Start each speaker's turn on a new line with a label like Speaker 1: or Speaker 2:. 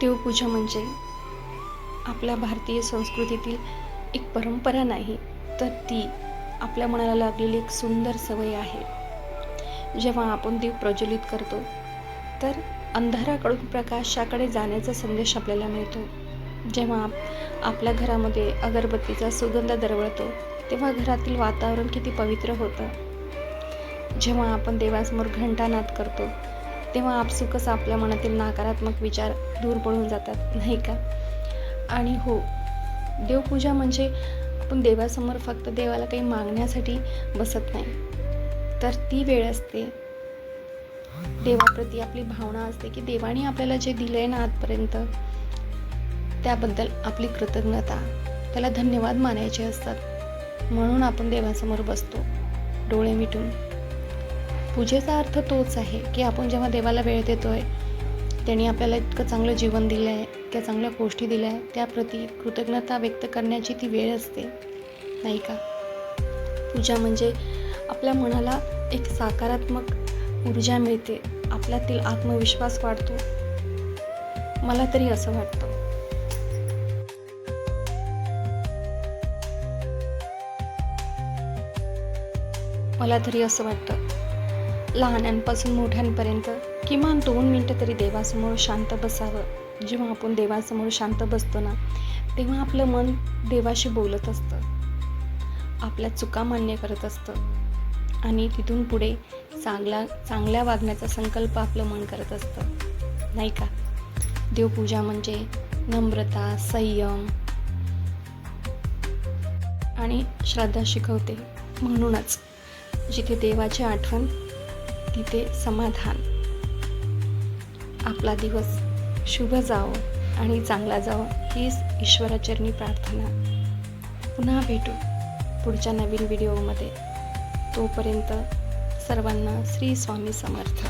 Speaker 1: देवपूजा म्हणजे आपल्या भारतीय संस्कृतीतील एक परंपरा नाही, तर ती आपल्या मनाला लागलेली एक सुंदर सवय आहे. जेव्हा आपण दिव प्रज्वलित करतो तर अंधाराकडून प्रकाशाकडे जाण्याचा संदेश आपल्याला मिळतो. जेव्हा आपल्या घरामध्ये अगरबत्तीचा सुगंध दरवळतो तेव्हा घरातील वातावरण किती पवित्र होतं. जेव्हा आपण देवासमोर घंटानाद करतो तेव्हा आपसुकच आपल्या मनातील नकारात्मक विचार दूर पळून जातात, नाही का? आणि हो, देवपूजा म्हणजे आपण देवासमोर फक्त देवाला काही मागण्यासाठी बसत नाही, तर ती वेळ असते देवाप्रती आपली भावना असते की देवाने आपल्याला जे दिलंय ना आजपर्यंत, त्याबद्दल आपली कृतज्ञता, त्याला धन्यवाद मानायचे असतात. म्हणून आपण देवासमोर बसतो डोळे मिटून. पूजेचा अर्थ तोच आहे की आपण जेव्हा देवाला वेळ देतोय, त्याने आपल्याला इतकं चांगलं जीवन दिलं आहे, इतक्या चांगल्या गोष्टी दिल्या आहे, त्याप्रती कृतज्ञता व्यक्त करण्याची ती वेळ असते, नाही का? पूजा म्हणजे आपल्या मनाला एक सकारात्मक ऊर्जा मिळते, आपल्यातील आत्मविश्वास वाढतो. मला तरी असं वाटतं. लहानांपासून मोठ्यांपर्यंत किमान 2 मिनिटं तरी देवासमोर शांत बसावं. जेव्हा आपण देवासमोर शांत बसतो ना, तेव्हा आपलं मन देवाशी बोलत असतं, आपल्या चुका मान्य करत असतं आणि तिथून पुढे चांगल्या वागण्याचा संकल्प आपलं मन करत असतं, नाही का? देवपूजा म्हणजे नम्रता, संयम आणि श्रद्धा शिकवते. म्हणूनच जिथे देवाची आठवण तिथे समाधान. आपला दिवस शुभ जावो आणि चांगला जावो हीच ईश्वराचरणी प्रार्थना. पुन्हा भेटू पुढच्या नवीन व्हिडिओमध्ये. तोपर्यंत सर्वांना श्री स्वामी समर्थ.